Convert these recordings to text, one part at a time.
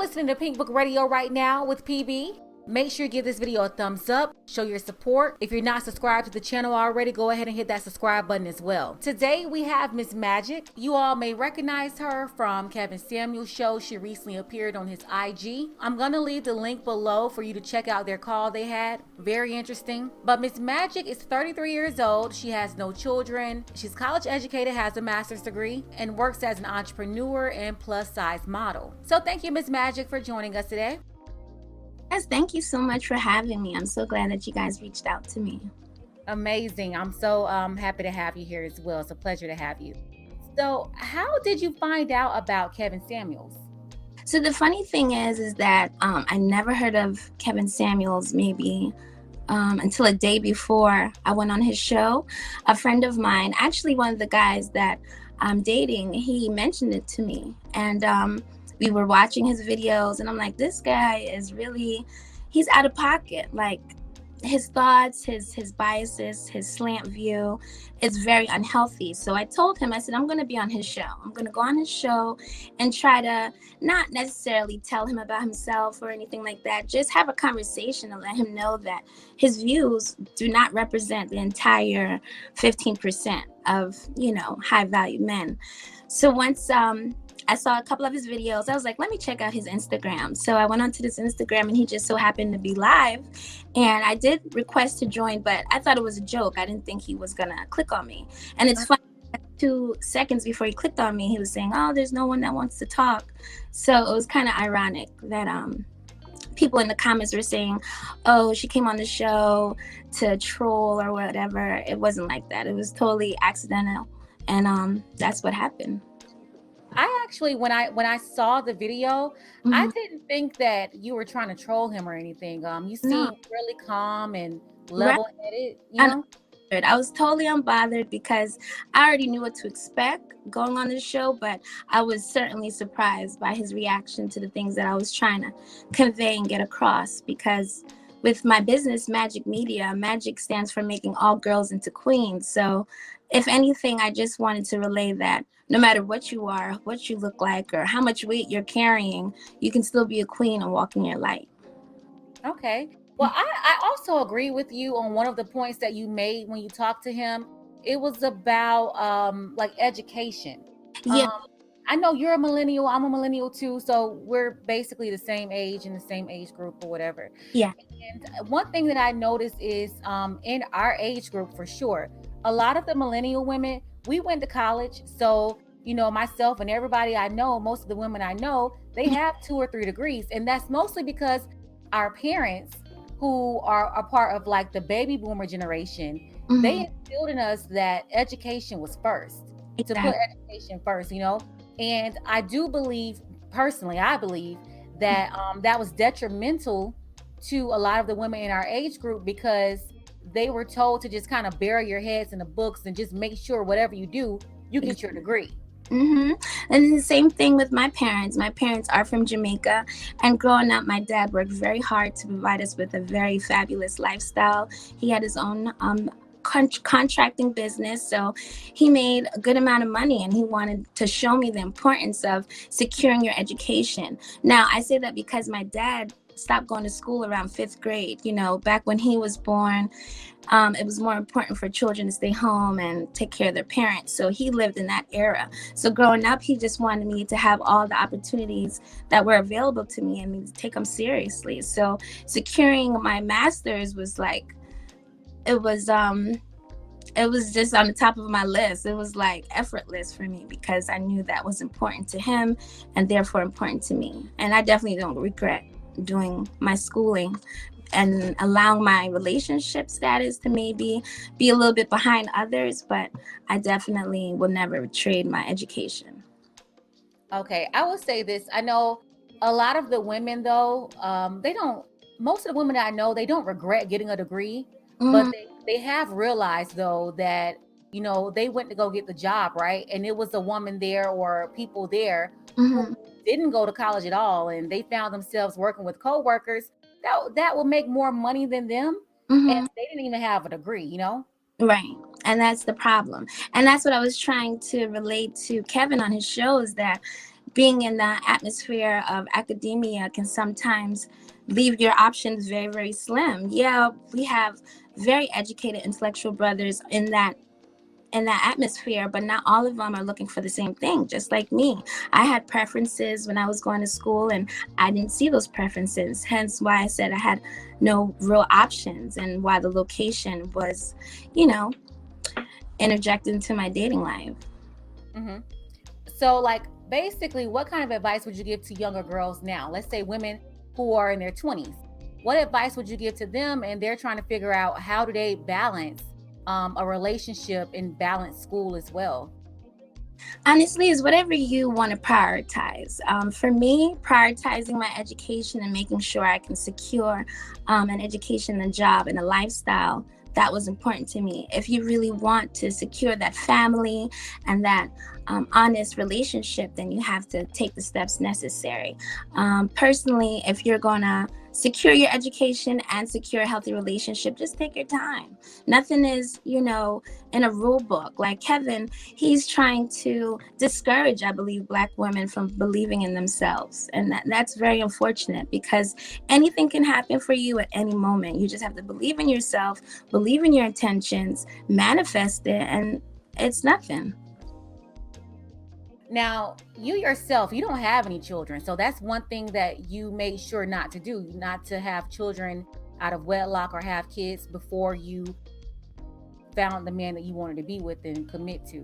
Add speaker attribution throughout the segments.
Speaker 1: listening to Pink Book Radio right now with PB. Make sure you give this video a thumbs up, show your support. If you're not subscribed to the channel already, go ahead and hit that subscribe button as well. Today we have Miss Magiq. You all may recognize her from Kevin Samuels' show. She recently appeared on his IG. I'm gonna leave the link below for you to check out their call they had. Very interesting. But Miss Magiq is 33 years old. She has no children. She's college educated, has a master's degree, and works as an entrepreneur and plus size model. So thank you, Miss Magiq, for joining us today.
Speaker 2: Yes, thank you so much for having me. I'm so glad that you guys reached out to me.
Speaker 1: Amazing. I'm so happy to have you here as well. It's a pleasure to have you. So how did you find out about Kevin Samuels?
Speaker 2: So the funny thing is that I never heard of Kevin Samuels maybe until a day before I went on his show. A friend of mine, actually one of the guys that I'm dating, he mentioned it to me. And we were watching his videos and I'm like, this guy is really, he's out of pocket. Like his thoughts, his biases, his slant view is very unhealthy. So I told him, I said, I'm going to be on his show. I'm going to go on his show and try to not necessarily tell him about himself or anything like that. Just have a conversation and let him know that his views do not represent the entire 15% of, high value men. So once, I saw a couple of his videos. I was like, let me check out his Instagram. So I went onto this Instagram and he just so happened to be live. And I did request to join, but I thought it was a joke. I didn't think he was going to click on me. And it's funny, 2 seconds before he clicked on me, he was saying, oh, there's no one that wants to talk. So it was kind of ironic that people in the comments were saying, oh, she came on the show to troll or whatever. It wasn't like that. It was totally accidental. And that's what happened.
Speaker 1: I actually, when I saw the video, I didn't think that you were trying to troll him or anything. You seemed really calm and level-headed, you know?
Speaker 2: I was totally unbothered because I already knew what to expect going on this show, but I was certainly surprised by his reaction to the things that I was trying to convey and get across. Because with my business, Magiq Media, Magiq stands for making all girls into queens. So if anything, I just wanted to relay that no matter what you are, what you look like, or how much weight you're carrying, you can still be a queen and walk in your light.
Speaker 1: Okay. Well, I also agree with you on one of the points that you made when you talked to him. It was about like education.
Speaker 2: Yeah.
Speaker 1: I know you're a millennial. I'm a millennial too. So we're basically the same age in the same age group or whatever.
Speaker 2: Yeah.
Speaker 1: And one thing that I noticed is in our age group for sure, a lot of the millennial women, we went to college. So, myself and everybody I know, most of the women I know, they have 2 or 3 degrees. And that's mostly because our parents, who are a part of like the baby boomer generation, they instilled in us that education was first, to put education first, And I do believe, personally, I believe that that was detrimental to a lot of the women in our age group because they were told to just kind of bury your heads in the books and just make sure whatever you do, you get your degree.
Speaker 2: And the same thing with my parents. My parents are from Jamaica, and growing up, my dad worked very hard to provide us with a very fabulous lifestyle. He had his own contracting business, so he made a good amount of money, and he wanted to show me the importance of securing your education. Now, I say that because my dad stopped going to school around 5th grade. Back when he was born, it was more important for children to stay home and take care of their parents. So he lived in that era. So growing up, he just wanted me to have all the opportunities that were available to me and me to take them seriously. So securing my master's was like, it was just on the top of my list. It was like effortless for me because I knew that was important to him and therefore important to me. And I definitely don't regret doing my schooling and allowing my relationship status to maybe be a little bit behind others, but I definitely will never trade my education.
Speaker 1: Okay, I will say this. I know a lot of the women though, most of the women that I know, they don't regret getting a degree, but they have realized though that, they went to go get the job, right? And it was a woman there or people there who didn't go to college at all, and they found themselves working with coworkers that will make more money than them, and they didn't even have a degree,
Speaker 2: Right. And that's the problem. And that's what I was trying to relate to Kevin on his show, is that being in the atmosphere of academia can sometimes leave your options very, very slim. Yeah, we have very educated intellectual brothers in that atmosphere, but not all of them are looking for the same thing, just like me. I had preferences when I was going to school, and I didn't see those preferences, hence why I said I had no real options, and why the location was, you know, interjected into my dating life.
Speaker 1: Hmm. So, like, basically, what kind of advice would you give to younger girls now? Let's say women who are in their 20s. What advice would you give to them? And they're trying to figure out how do they balance a relationship and balance school as well.
Speaker 2: Honestly, is whatever you want to prioritize. For me, prioritizing my education and making sure I can secure an education, a job, and a lifestyle, that was important to me. If you really want to secure that family and that honest relationship, then you have to take the steps necessary. Personally, if you're going to secure your education and secure a healthy relationship, just take your time. Nothing is, in a rule book. Like Kevin, he's trying to discourage, I believe, Black women from believing in themselves. And that's very unfortunate, because anything can happen for you at any moment. You just have to believe in yourself, believe in your intentions, manifest it, and it's nothing.
Speaker 1: Now, you yourself, you don't have any children. So that's one thing that you made sure not to do, not to have children out of wedlock or have kids before you found the man that you wanted to be with and commit to.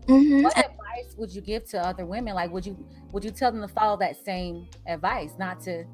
Speaker 2: hmm
Speaker 1: What advice would you give to other women? Like, would you tell them to follow that same advice, not to,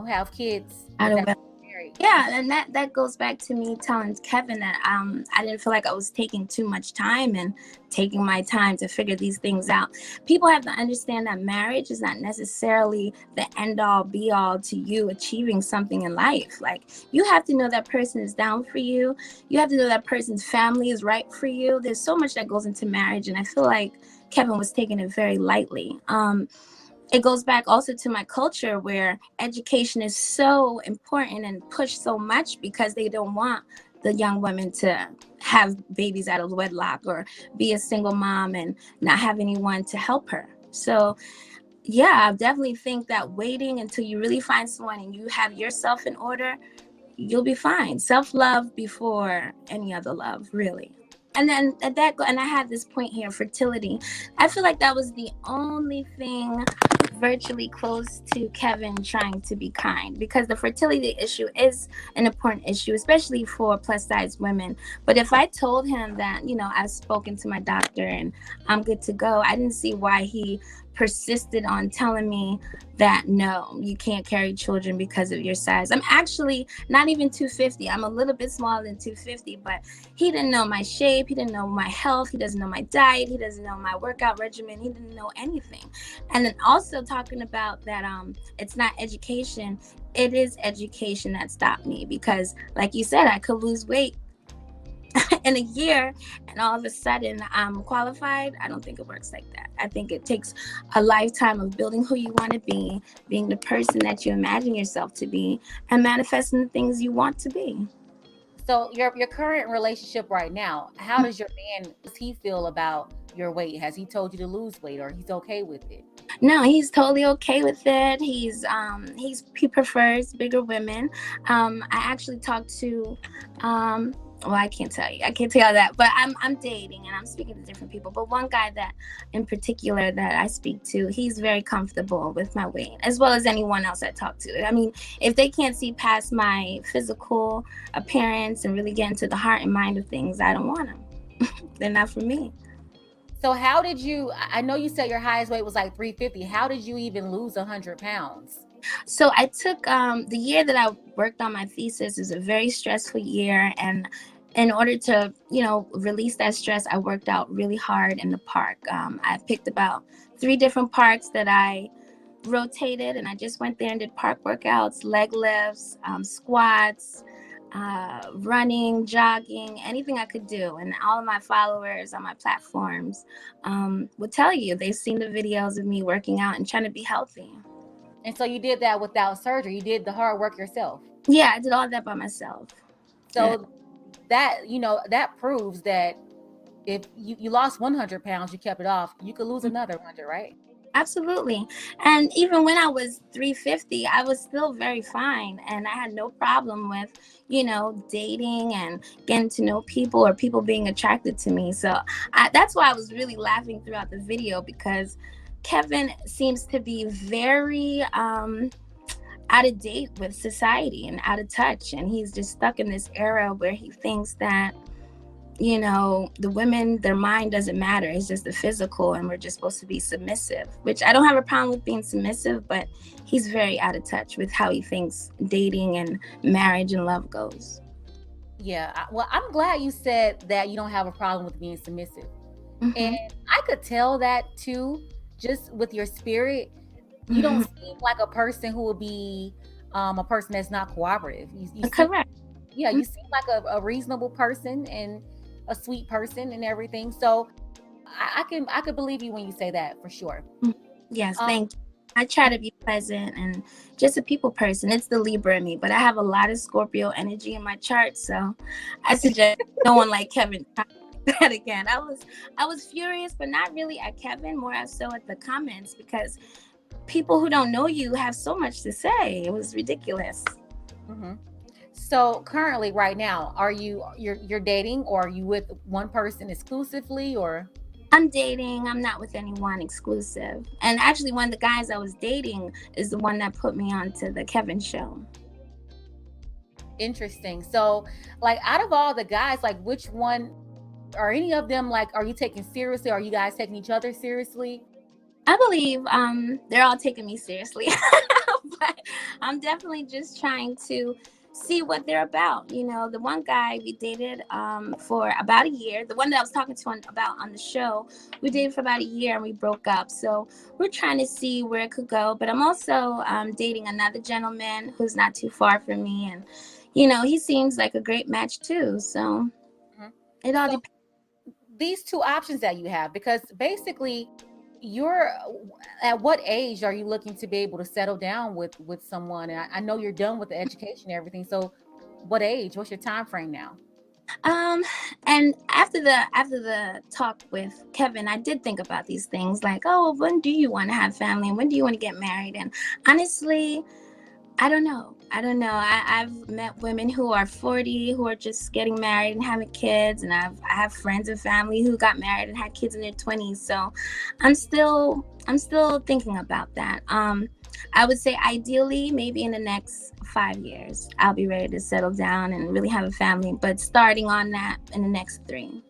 Speaker 1: have kids
Speaker 2: Out of
Speaker 1: without being married?
Speaker 2: Yeah, and that goes back to me telling Kevin that I didn't feel like I was taking too much time and taking my time to figure these things out. People have to understand that marriage is not necessarily the end all be all to you achieving something in life. Like, you have to know that person is down for you. You have to know that person's family is right for you. There's so much that goes into marriage, and I feel like Kevin was taking it very lightly. It goes back also to my culture, where education is so important and pushed so much because they don't want the young women to have babies out of wedlock or be a single mom and not have anyone to help her. So yeah, I definitely think that waiting until you really find someone and you have yourself in order, you'll be fine. Self-love before any other love, really. And then and I had this point here, fertility. I feel like that was the only thing virtually close to Kevin trying to be kind, because the fertility issue is an important issue, especially for plus size women. But if I told him that, I've spoken to my doctor and I'm good to go, I didn't see why he persisted on telling me that no, you can't carry children because of your size. I'm actually not even 250. I'm a little bit smaller than 250, but he didn't know my shape. He didn't know my health. He doesn't know my diet. He doesn't know my workout regimen. He didn't know anything. And then also talking about that, it's not education. It is education that stopped me, because like you said, I could lose weight in a year and all of a sudden I'm qualified. I don't think it works like that. I think it takes a lifetime of building who you want to be, being the person that you imagine yourself to be, and manifesting the things you want to be.
Speaker 1: So your current relationship right now, how does your man, does he feel about your weight? Has he told you to lose weight, or he's okay with it?
Speaker 2: No, he's totally okay with it. He prefers bigger women. I actually talked to well, I can't tell you. I can't tell you that, but I'm dating and I'm speaking to different people. But one guy that in particular that I speak to, he's very comfortable with my weight, as well as anyone else I talk to. I mean, if they can't see past my physical appearance and really get into the heart and mind of things, I don't want them. They're not for me.
Speaker 1: So how did you, I know you said your highest weight was like 350. How did you even lose 100 pounds?
Speaker 2: So I took the year that I worked on my thesis is a very stressful year, and in order to release that stress, I worked out really hard in the park. I picked about 3 different parks that I rotated, and I just went there and did park workouts, leg lifts, squats, running, jogging, anything I could do. And all of my followers on my platforms would tell you they've seen the videos of me working out and trying to be healthy.
Speaker 1: And so you did that without surgery. You did the hard work yourself.
Speaker 2: Yeah, I did all that by myself.
Speaker 1: So that proves that if you lost 100 pounds, you kept it off, you could lose another 100, right?
Speaker 2: Absolutely. And even when I was 350, I was still very fine. And I had no problem with, dating and getting to know people or people being attracted to me. So that's why I was really laughing throughout the video, because Kevin seems to be very out of date with society and out of touch. And he's just stuck in this era where he thinks that the women, their mind doesn't matter. It's just the physical, and we're just supposed to be submissive, which I don't have a problem with being submissive, but he's very out of touch with how he thinks dating and marriage and love goes.
Speaker 1: Yeah, well, I'm glad you said that you don't have a problem with being submissive. And
Speaker 2: Mm-hmm.
Speaker 1: I could tell that too, just with your spirit. You don't
Speaker 2: Mm-hmm.
Speaker 1: seem like a person who would be a person that's not cooperative. You seem,
Speaker 2: Correct.
Speaker 1: yeah, you seem like a reasonable person and a sweet person and everything. So I could believe you when you say that for sure.
Speaker 2: Mhm. Yes,
Speaker 1: Um,
Speaker 2: thank you. I try to be pleasant and just a people person. It's the Libra in me, but I have a lot of Scorpio energy in my chart, so I suggest no one like Kevin try that again. I was furious, but not really at Kevin, more so at the comments, because people who don't know you have so much to say. It was ridiculous.
Speaker 1: mhm. So currently, right now, you're dating, or are you with one person exclusively, or
Speaker 2: I'm dating. I'm not with anyone exclusive. And actually, one of the guys I was dating is the one that put me onto the Kevin show.
Speaker 1: interesting? So, like, out of all the guys, like, which one are any of them like? Are you taking seriously? Are you guys taking each other seriously?
Speaker 2: I believe they're all taking me seriously, but I'm definitely just trying to see what they're about. The one guy we dated for about a year, the one that I was talking to about on the show, we dated for about a year and we broke up. So we're trying to see where it could go. But I'm also dating another gentleman who's not too far from me, and he seems like a great match too. So
Speaker 1: Mhm.
Speaker 2: it all
Speaker 1: So
Speaker 2: depends.
Speaker 1: these two options that you have, because basically, you're at what age are you looking to be able to settle down with someone? And I know you're done with the education and everything. So, what age? What's your time frame now?
Speaker 2: Um, and after the talk with Kevin, I did think about these things like, oh, when do you want to have family and when do you want to get married? And honestly, I don't know. I don't know. I've met women who are 40 who are just getting married and having kids, and I have friends and family who got married and had kids in their 20s. So I'm still thinking about that. I would say ideally maybe in the next 5 years I'll be ready to settle down and really have a family, but starting on that in the next 3.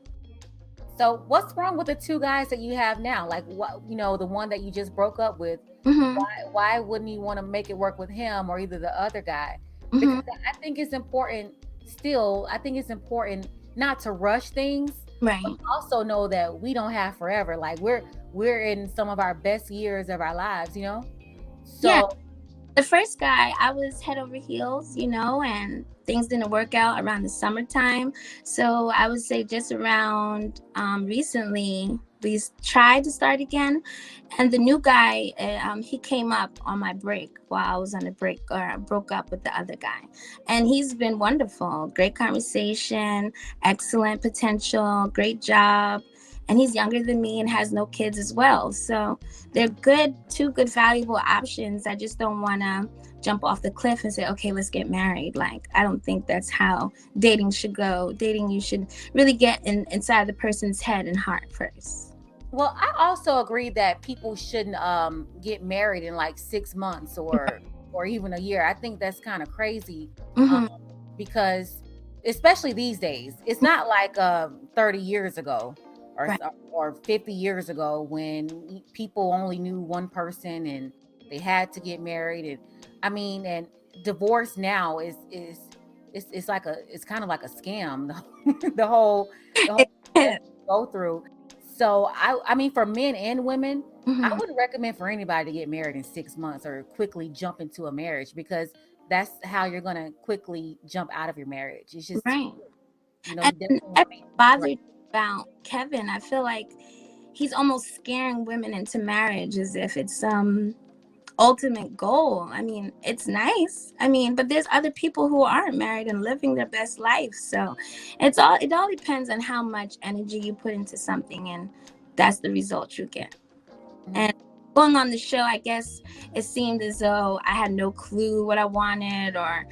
Speaker 1: So, what's wrong with the two guys that you have now? Like, what, the one that you just broke up with?
Speaker 2: Mm-hmm.
Speaker 1: Why wouldn't you want to make it work with him or either the other guy?
Speaker 2: Mm-hmm.
Speaker 1: Because I think it's important. Still, I think it's important not to rush things, but
Speaker 2: Right.
Speaker 1: also know that we don't have forever. Like, we're in some of our best years of our lives.
Speaker 2: Yeah.
Speaker 1: So,
Speaker 2: The first guy, I was head over heels, and things didn't work out around the summertime. So I would say just around recently, we tried to start again. And the new guy, he came up on my break while I was on a break, or I broke up with the other guy. And he's been wonderful. Great conversation, excellent potential, great job. And he's younger than me and has no kids as well. So they're two good, valuable options. I just don't want to jump off the cliff and say, okay, let's get married. Like, I don't think that's how dating should go. Dating, you should really get inside the person's head and heart first.
Speaker 1: well, I also agree that people shouldn't get married in like 6 months or even a year. I think that's kind of crazy. Um,
Speaker 2: Mm-hmm.
Speaker 1: because especially these days, it's not like 30 years ago or
Speaker 2: Right.
Speaker 1: or 50 years ago when people only knew one person and they had to get married. And I mean, and divorce now is it's kind of like a scam. The whole process to go through. So I mean, for men and women, I
Speaker 2: Mm-hmm.
Speaker 1: wouldn't recommend for anybody to get married in 6 months or quickly jump into a marriage, because that's how you're gonna quickly jump out of your marriage. It's just,
Speaker 2: Right.
Speaker 1: you
Speaker 2: And
Speaker 1: definitely want
Speaker 2: that
Speaker 1: to make right.
Speaker 2: bothered about Kevin. I feel like he's almost scaring women into marriage as if it's some ultimate goal. I mean, it's nice. I mean, but there's other people who aren't married and living their best life. So it all depends on how much energy you put into something, and that's the result you get.
Speaker 1: Mhm.
Speaker 2: And going on the show, I guess it seemed as though I had no clue what I wanted, or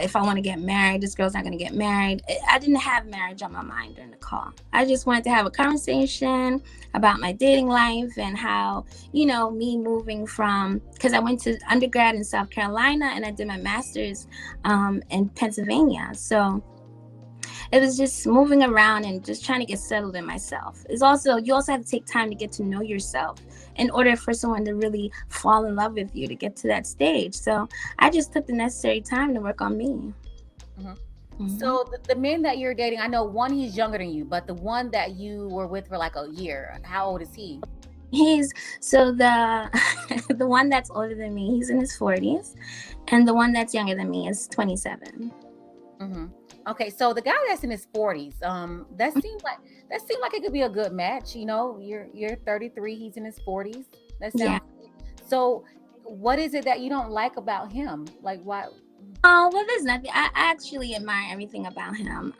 Speaker 2: if I want to get married, this girl's not going to get married. I didn't have marriage on my mind during the call. I just wanted to have a conversation about my dating life and how, me moving from, because I went to undergrad in South Carolina and I did my master's in Pennsylvania. So it was just moving around and just trying to get settled in myself. You also have to take time to get to know yourself in order for someone to really fall in love with you, to get to that stage. So I just took the necessary time to work on me.
Speaker 1: Mm-hmm. So the men that you're dating, I know one, he's younger than you, but the one that you were with for like a year, how old is he?
Speaker 2: He's the the one that's older than me, he's in his 40s, and the one that's younger than me is 27.
Speaker 1: Mm-hmm. Okay, so the guy that's in his 40s, that seemed like it could be a good match. You're 33, he's in his 40s. That sounds good. So what is it that you don't like about him? Like, why?
Speaker 2: Oh, well, there's nothing. I actually admire everything about him.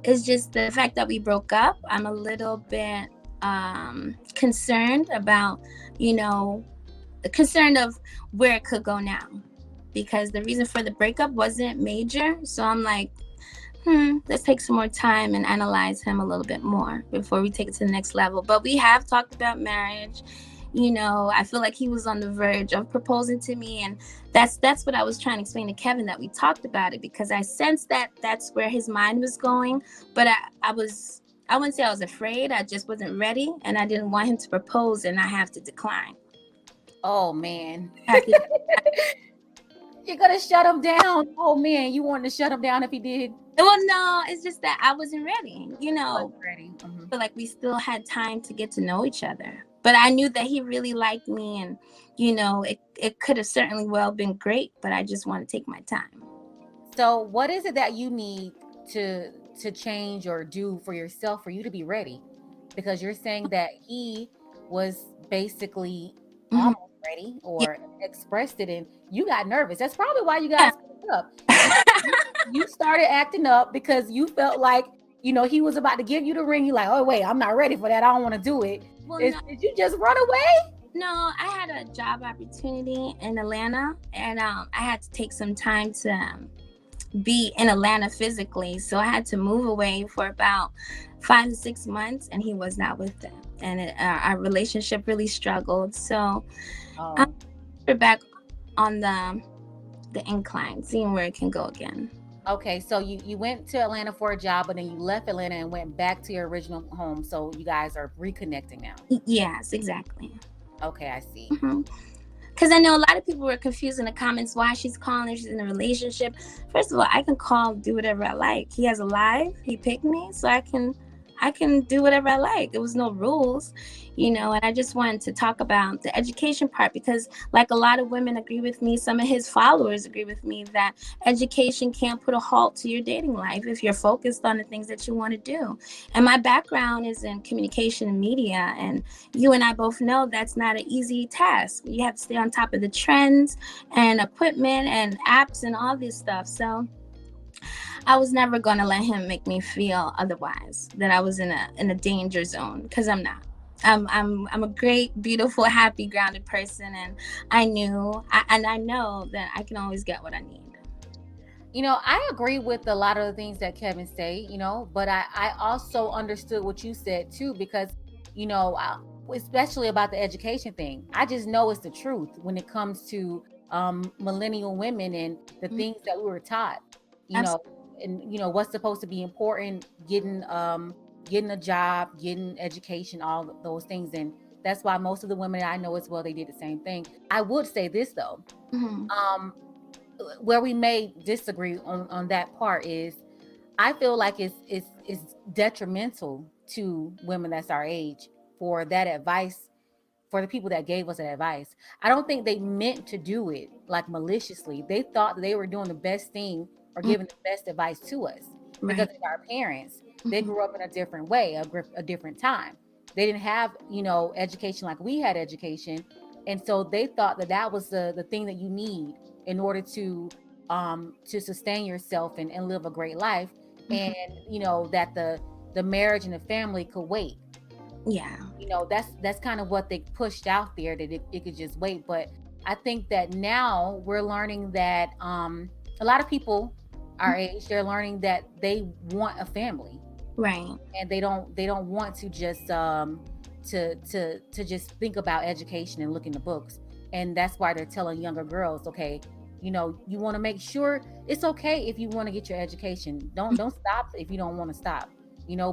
Speaker 2: It's just the fact that we broke up. I'm a little bit concerned about, concerned of where it could go now, because the reason for the breakup wasn't major. So I'm like, let's take some more time and analyze him a little bit more before we take it to the next level. But we have talked about marriage. I feel like he was on the verge of proposing to me, and that's what I was trying to explain to Kevin, that we talked about it, because I sensed that that's where his mind was going. But I wouldn't say I was afraid. I just wasn't ready, and I didn't want him to propose and I have to decline.
Speaker 1: Oh man. You're gonna shut him down. Oh man, you wanted to shut him down if he did?
Speaker 2: Well, no, it's just that I wasn't ready.
Speaker 1: Wasn't ready. Mm-hmm.
Speaker 2: But like we still had time to get to know each other. But I knew that he really liked me, and it could have certainly well been great, but I just want to take my time.
Speaker 1: So what is it that you need to change or do for yourself for you to be ready? Because you're saying that he was basically almost ready, or expressed it, and you got nervous. That's probably why you guys split up. You started acting up because you felt like, he was about to give you the ring. You're like, oh wait, I'm not ready for that. I don't want to do it.
Speaker 2: Well,
Speaker 1: Did you just run away?
Speaker 2: No, I had a job opportunity in Atlanta, and I had to take some time to be in Atlanta physically. So I had to move away for about 5 to 6 months, and he was not with them. And our relationship really struggled. So we're back on the incline, seeing where it can go again.
Speaker 1: Okay, so you went to Atlanta for a job, but then you left Atlanta and went back to your original home. So you guys are reconnecting now.
Speaker 2: Yes, exactly.
Speaker 1: Okay, I see.
Speaker 2: Because I know a lot of people were confused in the comments why she's calling if she's in a relationship. First of all, I can call, do whatever I like. He has a life. He picked me, so I can do whatever I like. There was no rules, and I just wanted to talk about the education part, because like a lot of women agree with me, some of his followers agree with me, that education can't put a halt to your dating life if you're focused on the things that you want to do. And my background is in communication and media, and you and I both know that's not an easy task. You have to stay on top of the trends and equipment and apps and all this stuff. So I was never going to let him make me feel otherwise, that I was in a danger zone, because I'm not. I'm a great, beautiful, happy, grounded person, and I know that I can always get what I need.
Speaker 1: I agree with a lot of the things that Kevin say, but I also understood what you said too, because, especially about the education thing. I just know it's the truth when it comes to millennial women and the things that we were taught, and what's supposed to be important, getting a job, getting education, all those things. And that's why most of the women I know as well, they did the same thing. I would say this though, where we may disagree on that part is, I feel like it's detrimental to women that's our age for that advice, for the people that gave us that advice. I don't think they meant to do it like maliciously. They thought they were doing the best thing or giving the best advice to us because of our parents. They grew up in a different way, a different time. They didn't have, education like we had education. And so they thought that was the thing that you need in order to sustain yourself and live a great life. And, that the marriage and the family could wait.
Speaker 2: Yeah.
Speaker 1: That's kind of what they pushed out there, that it could just wait. But I think that now we're learning that a lot of people our age, they're learning that they want a family,
Speaker 2: Right.
Speaker 1: and they don't want to just to just think about education and look in the books. And that's why they're telling younger girls, okay, you want to make sure it's okay if you want to get your education. Don't stop if you don't want to stop.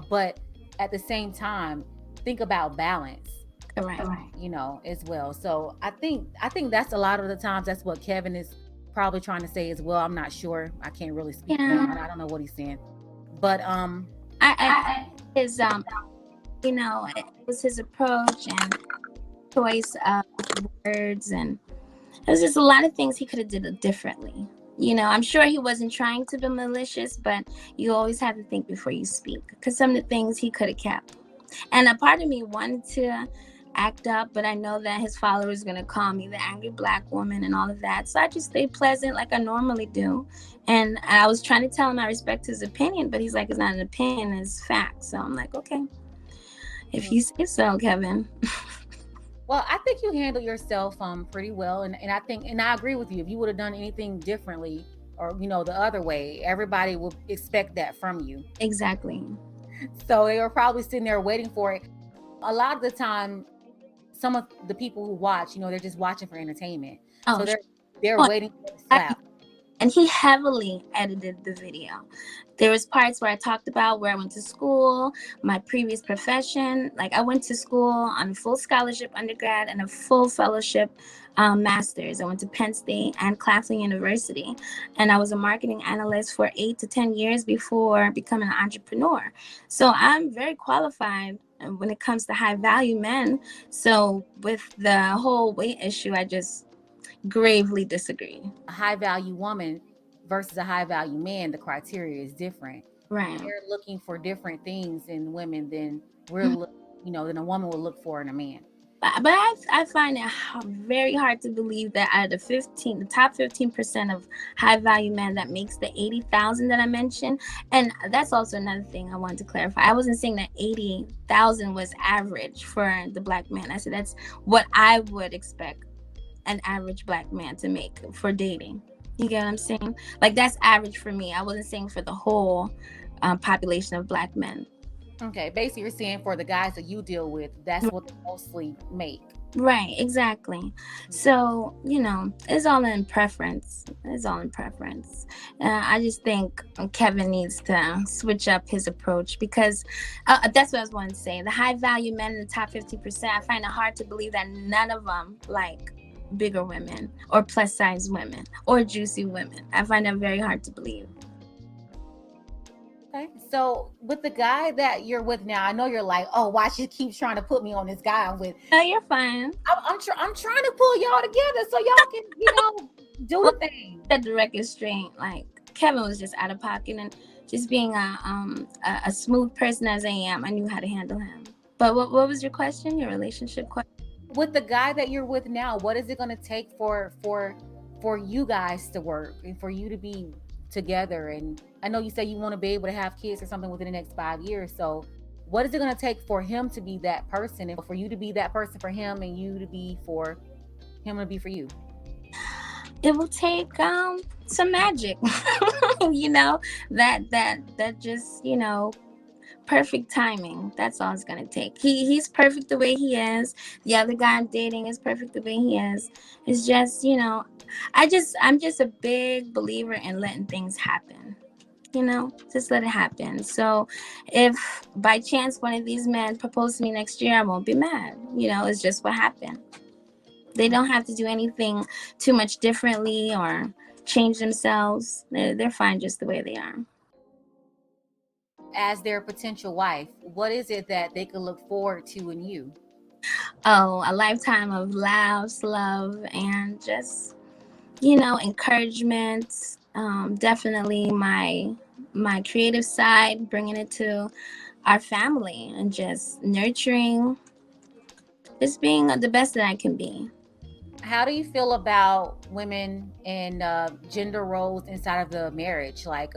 Speaker 1: But at the same time, think about balance,
Speaker 2: Correct.
Speaker 1: as well. So I think that's a lot of the times that's what Kevin is probably trying to say as well. I'm not sure. I can't really speak for him.
Speaker 2: Yeah.
Speaker 1: I don't know what he's saying. But
Speaker 2: I his it was his approach and choice of words, and there's just a lot of things he could have did it differently. I'm sure he wasn't trying to be malicious, but you always have to think before you speak, because some of the things he could have kept. And a part of me wanted to act up, but I know that his followers are going to call me the angry black woman and all of that. So I just stay pleasant like I normally do. And I was trying to tell him I respect his opinion, but he's like, it's not an opinion, it's fact. So I'm like, okay, if you say so, Kevin.
Speaker 1: well, I think you handle yourself pretty well, and I agree with you. If you would have done anything differently, or the other way, everybody will expect that from you.
Speaker 2: Exactly.
Speaker 1: So they were probably sitting there waiting for it. A lot of the time, some of the people who watch, they're just watching for entertainment.
Speaker 2: Oh,
Speaker 1: So they're
Speaker 2: sure.
Speaker 1: waiting for the slap.
Speaker 2: And he heavily edited the video. There was parts where I talked about where I went to school, my previous profession. Like, I went to school on a full scholarship undergrad and a full fellowship master's. I went to Penn State and Claflin University, and I was a marketing analyst for 8 to 10 years before becoming an entrepreneur. So I'm very qualified when it comes to high value men. So with the whole weight issue, I just gravely disagree.
Speaker 1: A high value woman versus a high value man, the criteria is different.
Speaker 2: Right.
Speaker 1: They're looking for different things in women than than a woman will look for in a man.
Speaker 2: But I find it very hard to believe that out of the top 15% of high value men that makes the 80,000 that I mentioned. And that's also another thing I wanted to clarify. I wasn't saying that 80,000 was average for the black man. I said that's what I would expect an average black man to make for dating. You get what I'm saying? Like, that's average for me. I wasn't saying for the whole population of black men.
Speaker 1: Okay, basically you're saying for the guys that you deal with, that's what they mostly make.
Speaker 2: Right, exactly. So, it's all in preference. It's all in preference. I just think Kevin needs to switch up his approach, because that's what I was wanting to say. The high value men in the top 50%, I find it hard to believe that none of them like bigger women or plus size women or juicy women. I find that very hard to believe.
Speaker 1: Okay. So with the guy that you're with now, I know you're like, oh, why she keeps trying to put me on this guy I'm with?
Speaker 2: Oh, you're fine.
Speaker 1: I'm trying to pull y'all together so y'all can, do the thing.
Speaker 2: Set the record straight. Like, Kevin was just out of pocket, and just being a smooth person as I am, I knew how to handle him. But what was your question? Your relationship question?
Speaker 1: With the guy that you're with now, what is it going to take for you guys to work and for you to be together? And I know you say you want to be able to have kids or something within the next 5 years. So what is it going to take for him to be that person, and for you to be that person for him, and you to be for him to be for you?
Speaker 2: It will take some magic. that just, perfect timing. That's all it's gonna take. He's perfect the way he is. The other guy I'm dating is perfect the way he is. It's just, I'm just a big believer in letting things happen. Just let it happen. So if by chance one of these men proposes to me next year, I won't be mad. It's just what happened. They don't have to do anything too much differently or change themselves. They're fine just the way they are.
Speaker 1: As their potential wife, what is it that they could look forward to in you?
Speaker 2: Oh, a lifetime of laughs, love, and just, encouragement. Definitely my creative side, bringing it to our family, and just nurturing, just being the best that I can be.
Speaker 1: How do you feel about women and gender roles inside of the marriage, like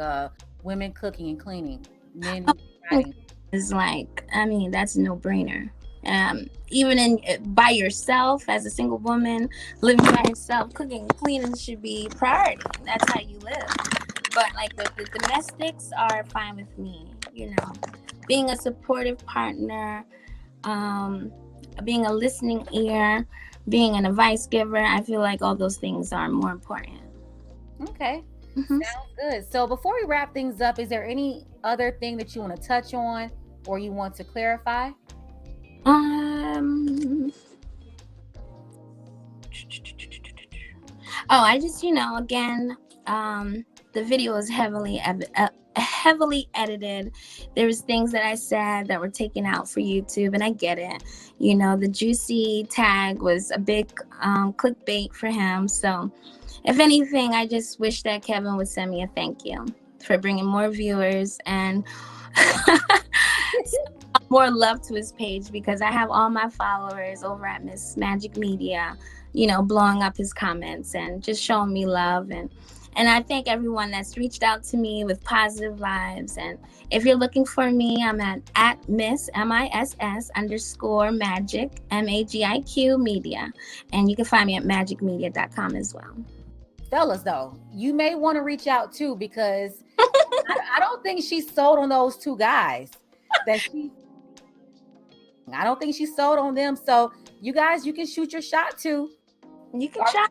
Speaker 1: women cooking and cleaning, men writing?
Speaker 2: It's like, that's a no-brainer. Even in by yourself as a single woman, living by yourself, cooking and cleaning should be priority. That's how you live. But like the domestics are fine with me, you know. Being a supportive partner, um, being a listening ear, being an advice giver, I feel like all those things are more important.
Speaker 1: Okay.
Speaker 2: Hmm.
Speaker 1: Sounds good. So before we wrap things up, is there any other thing that you want to touch on or you want to clarify?
Speaker 2: Um, Oh, I just, again, the video was heavily edited. There was things that I said that were taken out for YouTube, and I get it. The juicy tag was a big clickbait for him. So, if anything, I just wish that Kevin would send me a thank you for bringing more viewers and more love to his page, because I have all my followers over at Miss Magiq Media, blowing up his comments and just showing me love. And I thank everyone that's reached out to me with positive vibes. And if you're looking for me, I'm at Miss MISS underscore Magiq MAGIQ Media. And you can find me at magicmedia.com as well.
Speaker 1: Fellas, though, you may want to reach out too, because I don't think she's sold on those two guys. I don't think she's sold on them. So you guys, you can shoot your shot too.
Speaker 2: You can try.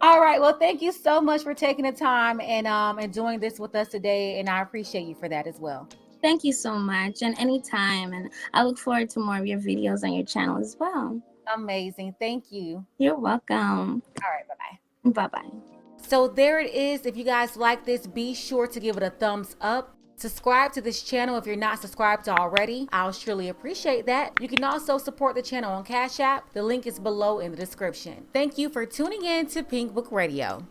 Speaker 1: All right. Well, thank you so much for taking the time and doing this with us today, and I appreciate you for that as well.
Speaker 2: Thank you so much, and anytime. And I look forward to more of your videos on your channel as well.
Speaker 1: Amazing. Thank you.
Speaker 2: You're welcome.
Speaker 1: All right. Bye-bye.
Speaker 2: Bye-bye.
Speaker 1: So there it is. If you guys like this, be sure to give it a thumbs up. Subscribe to this channel if you're not subscribed already. I'll surely appreciate that. You can also support the channel on Cash App. The link is below in the description. Thank you for tuning in to Pink Book Radio.